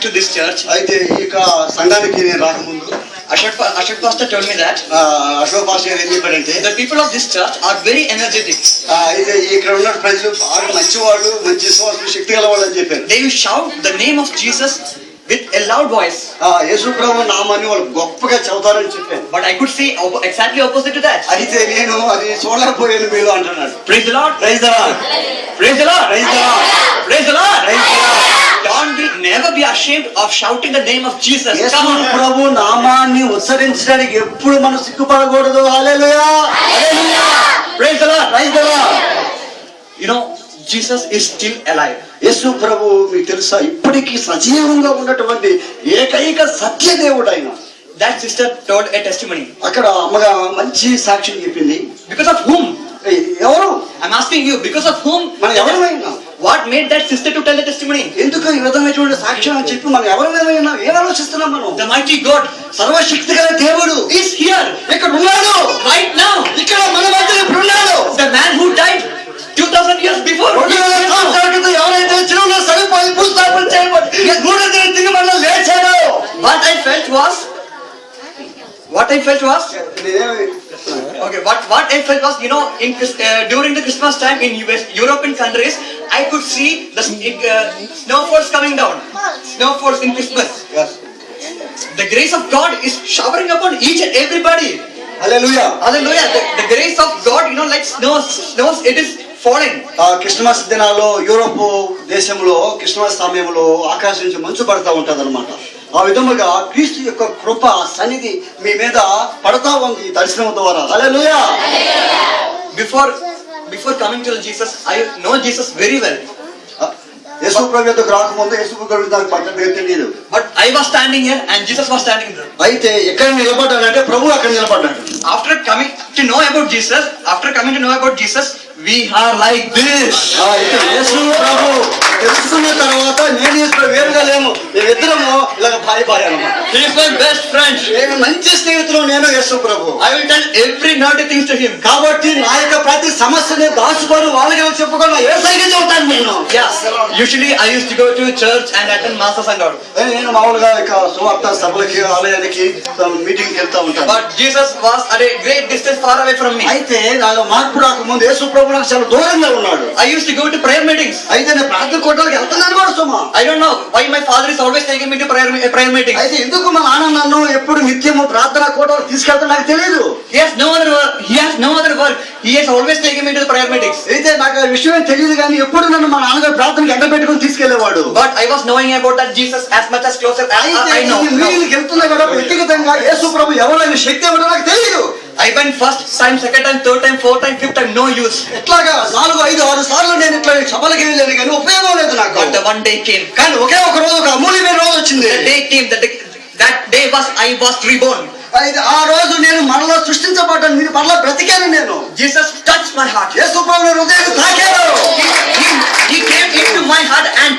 to this church, అయితే ఇక సంఘానికి నేను రాకముందు Ashok Pastor told me that Ashok pastor ఏం చెప్పాడంటే, the people of this church are very energetic. అయితే ఇక్కడ ఉన్న ప్రజలు బాగా మంచివాళ్ళు, మంచి విశ్వాసం, శక్తి గల వాళ్ళు అని చెప్పారు. They will shout the name of Jesus with a loud voice. యేసు ప్రభు నామాన్ని వాళ్ళు గొప్పగా చదువుతారని చెప్పాను. But I could say exactly opposite to that. అయితే నేను అది చూడలేకపోయాను మీలో అంటున్నాడు. Praise the Lord. Praise the Lord. Praise the Lord. Praise the Lord. Praise the Lord. Praise the Lord. Don't never be ashamed of shouting the name of Jesus. Yesu ప్రభు నామాన్ని ఉచ్చరించడానికి ఎప్పుడు మనం సిగ్గుపడకూడదు. Hallelujah. Hallelujah. Praise the Lord. Praise the Lord. You know, Jesus is still alive. Yesu ప్రభు మీకు తెలుసా, ఇప్పటికీ సజీవంగా ఉన్నటువంటి ఏకైక సత్యదేవుడు ఆయన. That sister told a testimony. అక్కడ అమ్మగా మంచి సాక్ష్యం చెప్పింది. Because of whom? ఎవరు? I'm asking you, because of whom? మనం ఎవరైనా What made that sister to tell the testimony? ఎందుకు ఈ విధమైనటువంటి సాక్ష్యం అని చెప్పి మనం ఎవరైనా ఏం ఆలోచిస్తున్నాం మనం? The mighty God, సర్వశక్తి గల దేవుడు is here ఇక్కడ ఉన్నాడు. right now. ఇక్కడ మన మధ్య ఇప్పుడు ఉన్నాడు. The man who died 2000 years before. 2000 సంవత్సరాల క్రితం ఎవరైతే చిరులో సరిపోయి భూస్థాపన చేయబడి మూడో దిన తిరిగి మళ్ళీ లేచాడు. What I felt was okay, what I felt was, you know, in during the Christmas time in European countries, I could see the snowfalls coming down. Snowfalls in Christmas. Yes. The grace of God is showering upon each and everybody. Hallelujah. Hallelujah. The grace of God, you know, like snows, it is falling. Christmas దినాల్లో Europe దేశంలో Christmas సమయంలో ఆకాశం నుంచి మంచు పడతా ఉంటది అనమాట. ఆ విధముగా క్రీస్తు యొక్క కృప సన్నిధి మీ మీద పడతా ఉంది దర్శనం ద్వారా. హల్లెలూయా. Before coming to Jesus, I know Jesus very well. యేసు ప్రభు యొద్దకు రాకముందు యేసు ప్రభు నాకు పట్టడం తెలియదు. But I was standing here and Jesus was standing there. అయితే ఎక్కడ నిలబడ్డాడంటే ప్రభు అక్కడ నిలబడ్డాడు. After coming to know about Jesus, we are like this. యేసు ప్రభు తెలుసుకున్న తర్వాత నేను యేసు వేరుగా లేము, మేమిద్దరము ఇలాగ భార్య అన్నమాట. He is my best friend. నేను మంచి స్నేహితులు నేను యేసు ప్రభు. I will tell every naughty things to him. కాబట్టి నా యొక్క ప్రతి సమస్యని దాచుకొని వాళ్ళకి చెప్పుకొని యేసయ్యకి చెబుతాను నేను. Yes. Usually I used to go to church and attend masses and all. నేను మామూలుగా ఇక సువార్త సభలకి ఆలయానికి మీటింగ్కి వెళ్తా ఉంటాను. But Jesus was at a great distance far away from me. అయితే నాలో మార్పు రాకముందు యేసు ప్రభు నాకు చాలా దూరంగా ఉన్నాడు. I used to go to prayer meetings. అయితే నేను ప్రార్థన కోటలకు వెళ్తున్నాను కూడా సుమా. I don't know why my father is always taking me to prayer meetings. అయితే ఎందుకు మా నాన్న నన్ను ఎప్పుడు నిత్యము ప్రార్థన కోటలకు తీసుకెళ్తా నాకు తెలియదు. He has no other work. He has always taken me to the prayer meetings. అయితే నాకు ఆ విషయం తెలియదు కానీ ఎప్పుడు నన్ను మా నాన్నగారు ప్రార్థనకి ఎండ పెట్టుకుని తీసుకెళ్లేవాడు. But I was knowing about that Jesus as much as closer as I know. మీరు వెళ్తున్నా కూడా వ్యక్తిగతంగా యేసు ప్రభు ఎవరైనా శక్తి ఎవరో నాకు తెలియదు. I went first time, second time, third time, fourth time, fifth time, no use. ఎట్లాగా 4, 5, 6 సార్లు నేను ఇట్లా సభలకి వెళ్ళాను కానీ ఉపయోగం లేదు నాకు. But the one day came. కానీ ఒకే ఒక రోజు ఒక అమూల్యమైన రోజు వచ్చింది. The day came. That day I was reborn. అయితే ఆ రోజు నేను మరలా సృష్టించబడ్డాను, మీరు మరలా బ్రతికాను నేను. Jesus touched my heart. యేసు ప్రభు నా హృదయాన్ని తాకాడు. He came into my heart and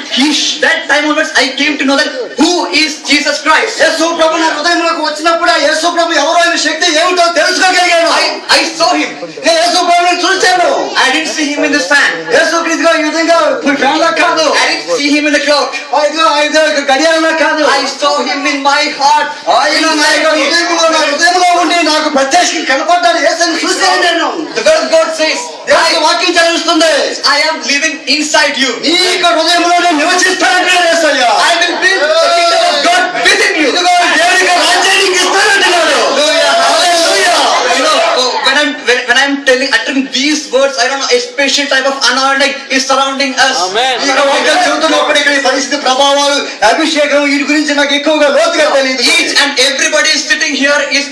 that time onwards I came to know that who is Jesus Christ. యేసు ప్రభు నా హృదయంలోకి వచ్చినప్పుడు ఆ యేసు ప్రభు ఎవరో ఆయన శక్తి ఏమిటో తెలుసుకోగలిగాను. I saw him. నేను యేసు ప్రభుని చూశాను. I didn't see him in this fan. యేసు క్రీస్తుగా ఈ విధంగా ఫ్యాన్లా కాదు. I didn't see him in the clock. ఐదో గడియారంలా కాదు. I saw him in my heart. ఆయన నా హృదయంలో ఉండి నాకు ప్రత్యక్షంగా కనపడ్డాడు. యేసుని చూశాను నేను. The word of God says, దేవుని వాక్యం చదివిస్తుంది, I am living inside you. నీ యొక్క హృదయంలో నేను నివసిస్తానంటున్నాడు యేసయ్య. I will build the kingdom of God within you. ఇదిగో దేవుని యొక్క రాజ్యాన్ని ఇస్తానంటున్నాడు. హల్లెలూయా. You know, when I'm uttering these words, I don't know, a special type of anointing is surrounding us. Amen. ఈ వాక్యం చెబుతున్నప్పుడు ఇక్కడ ఈ పరిస్థితి ప్రభావాలు అభిషేకం వీటి గురించి నాకు ఎక్కువగా లోతుగా తెలియదు. Each and everybody sitting here is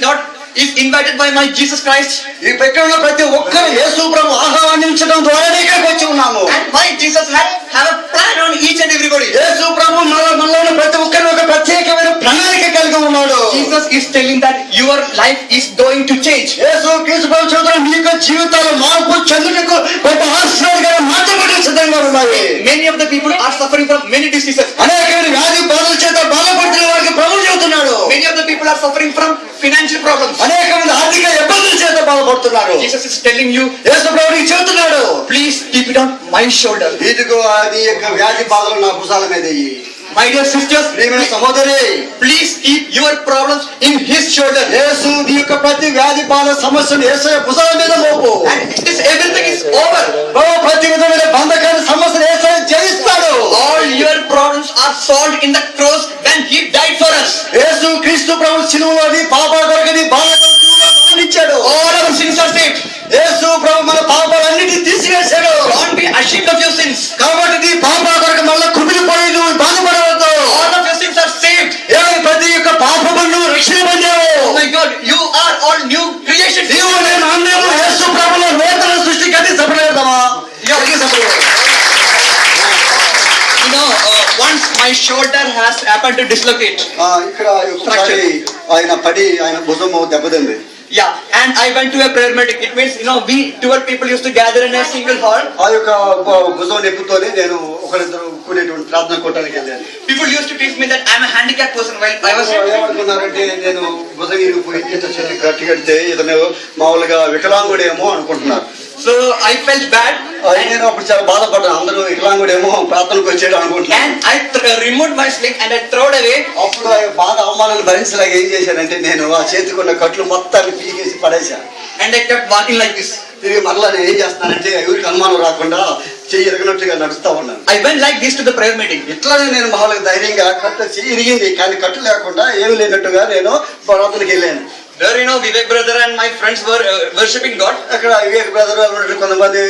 invited by my Jesus Christ. ఈ పెట్టెలో ప్రతి ఒక్కరు యేసు ప్రభు ఆహ్వానించడం ద్వారా ఇక్కడికి వచ్చి ఉన్నాము. And why Jesus have a plan on each and everybody. యేసు ప్రభు మనలో ప్రతి ఒక్కరు ఒక ప్రత్యేకమైన ప్రణాళిక కలిగి ఉన్నాడు. Jesus is telling that your life is going to change. యేసు క్రీస్తు ప్రభు చెబుతున్నాడు, మీ యొక్క జీవితాలు మార్పు చెందుటకు గొప్ప ఆశీర్వాదకరమైన మార్పులు సిద్ధంగా ఉన్నాయి. Many of the people are suffering from many diseases. అనేకమైన వ్యాధి బాధల చేత బాధపడుతున్న వారికి ప్రభు చెబుతున్నాడు. Many of the people are suffering from financial problems. అనేకమైన ఆర్థిక ఇబ్బందుల చేత బాధపడుతున్నారు. Jesus is telling you, యేసు ప్రభు నీకు చెబుతున్నాడు, please keep it on my shoulder. ఇదిగో నీ యొక్క వ్యాధి బాధలు నా భుజాల మీద వెయ్యి. My dear sisters, ప్రియమైన సహోదరి, please keep your problems in His shoulder. యేసు నీ యొక్క ప్రతి వ్యాధి బాధ సమస్యను యేసయ్య భుజాల మీద మోపు. And everything is over. ప్రతి విధమైన బంధకాన్ని సమస్యను యేసయ్య జయిస్తాడు. All your problems are solved in the cross when He died for us. యేసు క్రీస్తు ప్రభు శిలువలోని పాపాల కొరకని బాధ కొరకు మరణించాడు. All our sins are saved. యేసు ప్రభు మన పాపాలన్నిటిని తీసివేశాడు. Don't be ashamed of your sins. కాబట్టి నీ పాపాల కొరకు మళ్ళీ కుమిలిపోయి నువ్వు బాధపడవద్దు. All of your sins are saved. ప్రతి యొక్క పాపమును రక్షణ పొందావు. Oh my God, you are all new creations. నీవు నేను అందరూ యేసు ప్రభువులో నూతన సృష్టి కట్టి సఫలమవుతామా? You know, once my shoulder has happened to dislocate. ఇక్కడ ఒకసారి ఆయన పడి ఆయన భుజము దెబ్బతింది. Yeah, and I went to a prayer meeting. It means, you know, we 12 people used to gather in a single hall. ఆ యొక్క భుజం నొప్పితోనే నేను ఒకరిద్దరు కూడేటువంటి ప్రార్థన కూటానికి వెళ్ళాను. People used to teach me that I'm a handicapped person while I was. ఏమనుకున్నారంటే నేను భుజం ఇరిగిపోయి గట్టి కడితే ఇతను మామూలుగా వికలాంగుడేమో అనుకుంటున్నారు. So I felt bad. నేను అప్పుడు చాలా బాధపడ్డాను. అందరూ వికలాంగుడేమో ప్రార్థనకు వచ్చాడు అనుకుంటున్నాను. And I removed my sling and I threw it away. అప్పుడు బాధ అవమానాలు భరించలేక ఏం చేశానంటే నేను ఆ చేతికున్న కట్లు మొత్తాన్ని పీకేసి పడేశాను. And I kept walking like this. తిరిగి మరలా నేను ఏం చేస్తానంటే ఎవరికి అనుమానం రాకుండా చెయ్యి ఎరగనట్టుగా నడుస్తా ఉన్నాను. I went like this to the prayer meeting. ఇట్లానే నేను మామూలుగా ధైర్యంగా కట్టు చెయ్యి ఇరిగింది కానీ కట్టు లేకుండా ఏమి లేనట్టుగా నేను ప్రార్థనకి వెళ్ళాను. There, you know, Vivek brother and my friends were worshipping God. అక్కడ వివేక్ బ్రదర్ కొంతమంది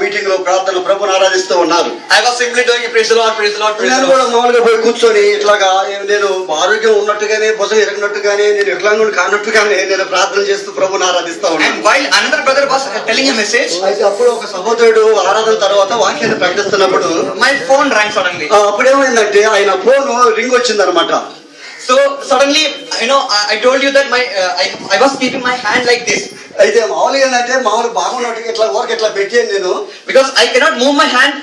మీటింగ్ లో ప్రార్థన ప్రభుని ఆరాధిస్తూ ఉన్నారు. I was simply doing praise the Lord, praise the Lord, praise the నేను Lord. కూడా మామూలుగా పోయి కూర్చొని ఇట్లాగా నేను ఆరోగ్యం ఉన్నట్టుగానే భుజం ఎరగనట్టుగానే నేను వికలాంగుడు కానట్టుగానే నేను ప్రార్థన చేస్తూ ప్రభుని ఆరాధిస్తా ఉన్నాను. And while another brother was telling a message, అయితే అప్పుడు ఒక సహోదరుడు ఆరాధన తర్వాత వాక్యాన్ని ప్రకటిస్తున్నప్పుడు my phone rang suddenly. అప్పుడేమైందంటే ఆయన ఫోన్ రింగ్ వచ్చిందనమాట. So suddenly, you know, I told you that I was keeping my hand like this. అయితే మామూలుగా ఏంటంటే మామూలు బాగున్నట్టుగా ఇట్లా ఊరికి ఇట్లా పెట్టాను నేను. Because I cannot move my hand.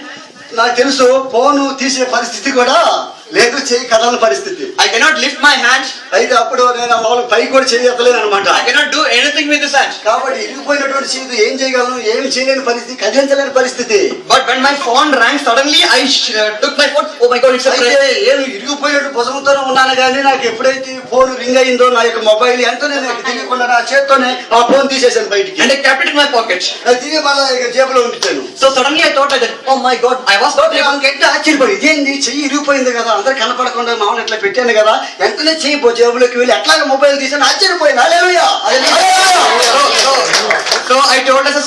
నాకు తెలుసు ఫోను తీసే పరిస్థితి కూడా లేదు, చేయి కదలని పరిస్థితి. I cannot lift my hand. అయితే అప్పుడు నేను మామూలు పై కూడా చేయలేను అనమాట. I cannot do anything with this hand. కాబట్టి ఇరిగిపోయినటువంటి చేతి ఏం చేయగలను, ఏమి చేయలేని పరిస్థితి, కదిలించలేని పరిస్థితి. But when my phone rang suddenly, I took my phone. Oh my God, it's a అయితే prayer. ఏమి ఇరిగిపోయినట్టు భుజంతోనే ఉన్నాను కానీ నాకు ఎప్పుడైతే ఫోన్ రింగ్ అయిందో నా యొక్క మొబైల్ ఎంతనే నాకు తెలియకుండా నా చేత్తోనే ఆ ఫోన్ తీసేసాను బయటికి. And I kept it in my pocket. అది తిరిగి మళ్ళీ జేబులో ఉంచాను. So suddenly I thought that, oh my God, I was not able. గట్టి ఆశ్చర్యపోయి ఇదేంది చెయ్యి ఇరిగిపోయింది కదా, అందరు కనపడకుండా మామూలు ఇట్లా పెట్టాను కదా, వెంటనే చెయ్యి జేబులోకి వెళ్ళి ఎట్లాగ మొబైల్ తీసాను, ఆశ్చర్యపోయింది. హల్లెలూయా. So I told as a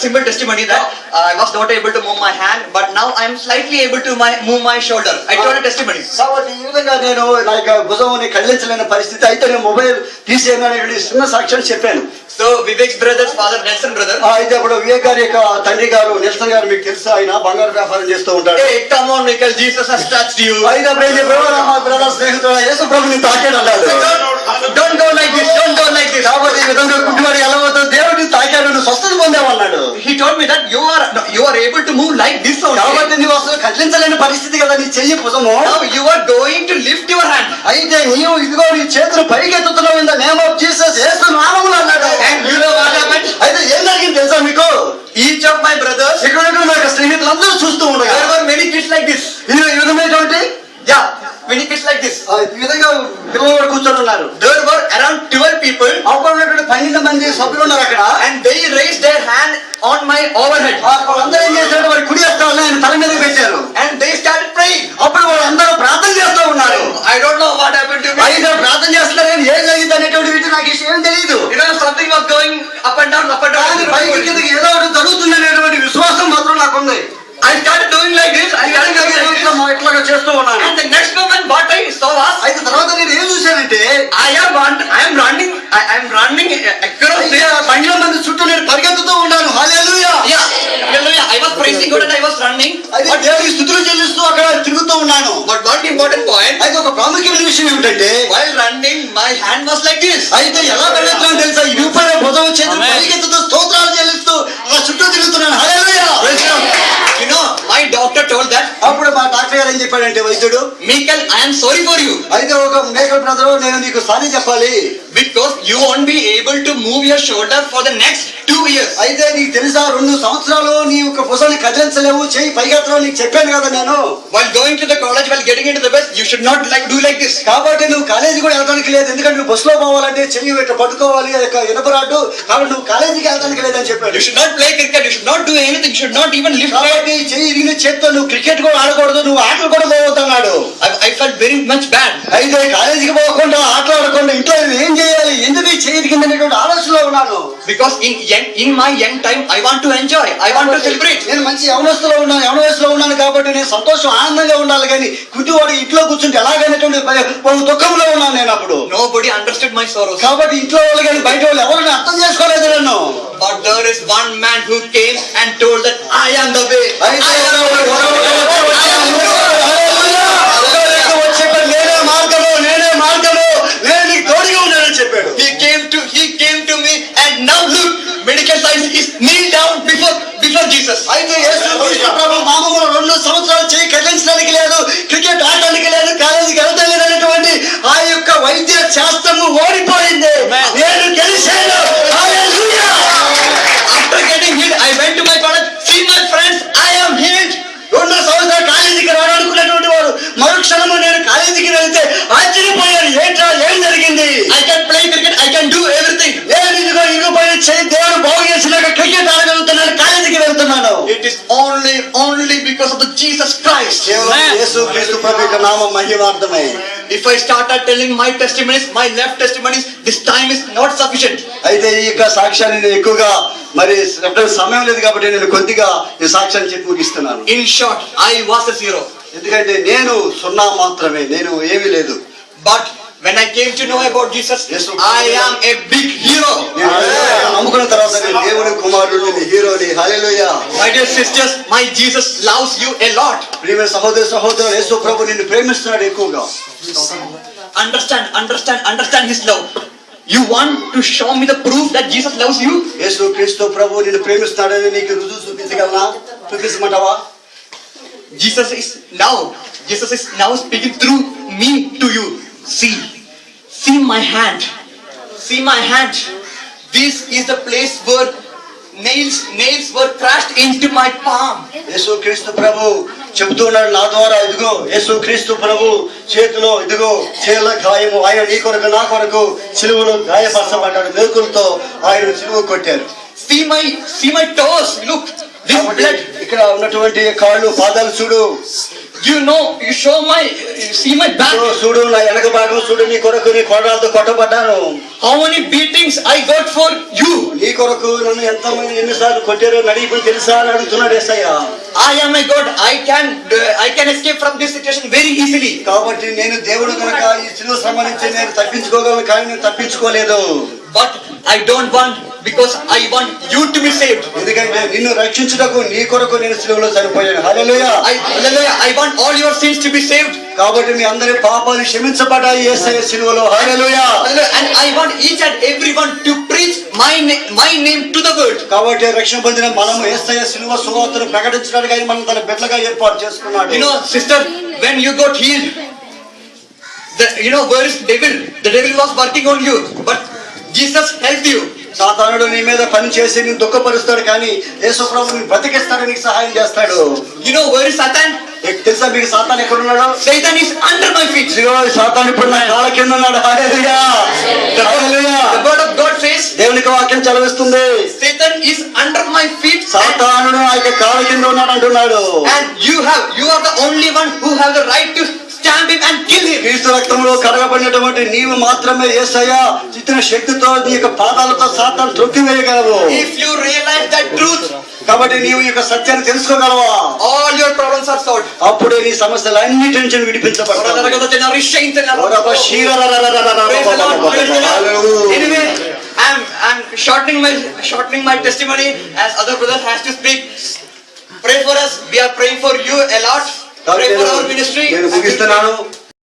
simple testimony that I was not able to move my hand, but now I am slightly able to move my shoulder. I told a testimony. కాబట్టి ఈ విధంగా నేను నా యొక్క భుజంని కదిలించలేని పరిస్థితి, అయితే నేను మొబైల్ తీసేయను అనేటువంటి చిన్న సాక్ష్యం చెప్పాను. So Vivek's brother's father, Nelson brother. అయితే అప్పుడు వివేక్ గారి యొక్క తండ్రి గారు నెల్సన్ గారు, మీకు తెలుసా, ఆయన బంగారు వ్యాపారం చేస్తూ ఉంటాడు. Hey, come on, Michael, Jesus has touched you. అయితే బ్రదర్ స్నేహితుడు యేసు ప్రభుని తాకాడు అన్నాడు. Don't go like this, don't go like this. కాబట్టి ఈ విధంగా కుటుంబాన్ని ఎలా అవుతుంది, దేవుడిని తాకాడు, నువ్వు స్వస్థత పొందావన్నాడు. He told me that you are able to move like this only. కాబట్టి నువ్వు అసలు కదిలించలేని పరిస్థితి కదా నీ చెయ్యి భుజము. Now you are going to lift your hand. అయితే నీవు ఇదిగో నీ చేతులు పైకెత్తుతున్నావు, in the name of Jesus, Yesu నామములో అన్నాడు. And you know what happened? అయితే ఏం జరిగింది తెలుసా మీకు? Each of my brothers, ఇక్కడ మా యొక్క స్నేహితులందరూ చూస్తూ ఉండగా there were many kids like this. ఈ విధమైనటువంటి Yeah, many kids like this. ఈ విధంగా పిల్లలు కూర్చొని ఉన్నారు. There were around 12 people, అప్పుడు ఉన్నటువంటి 12 మంది సభ్యులు ఉన్నారు అక్కడ. and they raised their hand on my overhead. వాళ్ళందరూ ఏం చేశారు, వారి కుడి హస్తాలను ఆయన తల మీద పెట్టారు. And they started praying. అప్పుడు వాళ్ళందరూ ప్రార్థన చేస్తూ ఉన్నారు. I don't know what happened to me. అయితే ప్రార్థన చేస్తున్నారు, ఏం జరిగింది అనేటువంటి విషయం నాకు ఏం తెలియదు. You know, something was going up and down, up and down. కానీ పైకి కిందకి ఏదో ఒకటి జరుగుతుంది అనేటువంటి విశ్వాసం మాత్రం నాకుంది. I started doing like this. I started doing like this. ఇట్లాగా చేస్తూ ఉన్నాను. And the next moment, what I saw was, అయితే తర్వాత నేను ఏం చూశానంటే, I am running across అయితే this. 12 మంది చుట్టూ నేను పరిగెత్తుతూ ఉన్నాను. హల్లెలూయా. Yeah, hallelujah. I was praising God and I was running. అయితే దేవునికి స్తుతులు చెల్లిస్తూ అక్కడ తిరుగుతూ ఉన్నాను. But one important point, అయితే ఒక ప్రాముఖ్యమైన విషయం ఏమిటంటే, while running, my hand was like this. అయితే ఎలా పరిగెత్తున్నాను తెలుసా, ఇరుపైన భుజం చేతులు పరిగెత్తుతూ స్తోత్రాలు చెల్లిస్తూ ఆ చుట్టూ తిరుగుతున్నాను. హల్లెలూయా. You know, my doctor told that అప్పుడు మా డాక్టర్ గారు ఏం ఏమని చెప్పాడంటే వైద్యుడు, Michael, I am sorry for you. అయితే ఒక మేకల్ బ్రదరు, నేను నీకు సారీ చెప్పాలి, Because you won't be able to move your shoulder for the next 2 years. అయితే నీకు తెలుసా 2 సంవత్సరాలు నీ యొక్క భుజాన్ని కదిలించలేవు, చేయి పైకెత్తలేవు, నీకు చెప్పాను కదా నేను. While going to the college, while getting into the bus, you should not do like this. కాబట్టి నువ్వు కాలేజీ కూడా వెళ్ళడానికి లేదు, ఎందుకంటే నువ్వు బస్సులో పోవాలంటే చెయ్యి ఇట్లా పట్టుకోవాలి, ఇనపరాడు, కాబట్టి నువ్వు కాలేజీకి వెళ్ళడానికి లేదని చెప్పాడు. You should not play cricket, you should not do anything, you should not even lift weight. కాబట్టి చెయ్యి ఇరిగిన చేత్తో నువ్వు క్రికెట్ కూడా ఆడకూడదు, నువ్వు ఆటలు కూడా పోవద్దన్నాడు. I felt very much bad. అయితే కాలేజీకి పోకుండా ఆటలు ఆడకుండా ఇంట్లో ఏం చేయాలి, ఎందుకు ఈ చేయి ఇరిగిందనేటువంటి ఆలోచనలో ఉన్నాను. Because in my young time, I want to enjoy, I want to celebrate. నేను మంచి యవన వయసులో ఉన్నాను కాబట్టి నేను సంతోషం ఆనందంగా ఉండాలి, కానీ కుట్టివాడు ఇంట్లో కూర్చుంటే ఎలాగైనటువంటి దుఃఖంలో ఉన్నాను నేను అప్పుడు. Nobody understood my sorrows. కాబట్టి ఇంట్లో వాళ్ళు కానీ బయట వాళ్ళు ఎవరిని అర్థం చేసుకోలేదు నన్ను. But there is one man who came and told that I am the way. నేనే మార్గము, నేను నీకు తోడుగా ఉన్నానని చెప్పాడు. He came to me, and now look, medical science is kneel down before Jesus. అయితే యేసుక్రీస్తు ప్రభు మామూలు 2 సంవత్సరాలు చేయి కదిలించడానికి లేదు, క్రికెట్ ఆడడానికి లేదు, కాలేజీకి వెళ్ళడానికి లేనటువంటి ఆ యొక్క వైద్య శాస్త్రము ఓడిపోయింది, నేను గెలిచాను. హల్లెలూయా. After getting healed, I went to my college. See my friends, I am healed. 2 సంవత్సరాలు కాలేజీకి రావాలనుకున్నటువంటి వాడు మరుక్షణము నేను కాలేజీకి వెళ్తే ఆశ్చర్యపోయాను, ఏంట్రా ఏం జరిగింది? I can play cricket, I can do everything. నేను ఇదిగో ఇరుపోయిన చేయి దేవుడు బాగు చేసినాక క్రికెట్ ఆడగలుగుతున్నాను, కాలేజీకి వెళ్తున్నాను. It is only because of the Jesus Christ. యేసుక్రీస్తు ప్రభు యొక్క నామం మహిమార్థమే. If I started telling my testimonies, my left testimonies, this time is not sufficient. అయితే ఈ యొక్క సాక్ష్యాన్ని నేను ఎక్కువగా మరి చెప్పడానికి సమయం లేదు కాబట్టి నేను కొద్దిగా ఈ సాక్ష్యాన్ని చెప్పి ముగిస్తున్నాను. In short, I was a zero. ఎందుకంటే నేను 0 మాత్రమే, నేను ఏమీ లేదు. But when I came to know about Jesus, I am a big hero. నమ్ముకున్న తర్వాత నేను దేవుని కుమారుడు, నేను హీరోని. హల్లెలూయా. My dear sisters, my Jesus loves you a lot. ప్రియమైన సహోదరులు, యేసు ప్రభు నిన్ను ప్రేమిస్తున్నాడు ఎక్కువగా. Understand his love. You want to show me the proof that Jesus loves you? యేసుక్రీస్తు ప్రభు నిన్ను ప్రేమిస్తున్నాడని నీకు రుజువు చూపించగలనా? చూపించమంటావా? Jesus is now speaking through me to you. See my hand. See my hand. This is the place where nails were crushed into my palm. యేసుక్రీస్తు ప్రభు చెబుతున్నాడు నా ద్వారా, ఇదిగో యేసుక్రీస్తు ప్రభు చేతిలో ఇదిగో చేల గాయము, ఆయన నీ కొరకు నా కొరకు సిలువలో గాయపరచబడ్డాడు, మేకులతో ఆయన సిలువ కొట్టారు. See my toes. Look, this blood. ఇక్కడ ఉన్నటువంటి కాళ్ళు పాదాలు చూడు. See my back. చూడు నా వెనక భాగం చూడు, నీ కొరకు నీ కొరడాలతో కొట్టబడ్డాను. How many beatings I got for you? నీ కొరకు నన్ను ఎంతమంది ఎన్నిసార్లు కొట్టారో నడిపి తెలుసా అని అడుగుతున్నాడు యేసయ్య. I am a God. I can escape from this situation very easily. కాబట్టి నేను దేవుడు కనుక ఈ సిలువ శ్రమ నుంచి నేను తప్పించుకోగలను, కానీ నేను తప్పించుకోలేదు. But I don't want, because I want you to be saved. ఎందుకంటే నిన్ను రక్షించుటకు నీ కొరకు నేను సిలువలో చనిపోయాను. హల్లెలూయా. I want all your sins to be saved. కాబట్టి మీ అందరి పాపాలు క్షమించబడ్డాయి యేసయ్య సిలువలో. హల్లెలూయా. And I want each and everyone to preach my name to the world. కాబట్టి రక్షణ పొందిన మనము యేసయ్య సిలువ సువార్తను ప్రకటించడానికి ఆయన మనం తన బిడ్డలుగా ఏర్పాటు చేసుకున్నాడు. Sister, when you got healed, where is devil? The devil was working on you, but Jesus helped you. సాతానుడు నీ మీద పని చేసి నేను దుఃఖపరుస్తాడు, కానీ యేసు ప్రభు నిన్ను బ్రతికిస్తాడు, నీకు సహాయం చేస్తాడు. Where is Satan? తెలుసా మీకు సాతాను ఎక్కడ ఉన్నాడు? Satan is under my feet. సాతాను ఇప్పుడు నా కాళ్ళ కింద ఉన్నాడు. హల్లెలూయా. The word of God says, దేవునికి వాక్యం చదివిస్తుంది, Satan is under my feet. సాతానుడు ఆ యొక్క కాళ్ళ కింద ఉన్నాడు అంటున్నాడు. And you are the only one who have the right to stamp him and kill him. క్రీస్తు రక్తంలో కడగబడినటువంటి నీవు మాత్రమే యేసయ్య ఇచ్చిన శక్తితో నీ యొక్క పాదాలతో సాతాను త్రొక్కివేయగలవు. If you realize that truth, కాబట్టి నీవు ఈ యొక్క సత్యాన్ని తెలుసుకోగలవా, all your problems are solved. అప్పుడే నీ సమస్యలు అన్నిటి నుంచి విడిపించబడతాయి. Anyway, I'm shortening my testimony as other brothers has to speak. Pray for us. We are praying for you a lot. Pray for our ministry. నేను ముగిస్తున్నాను.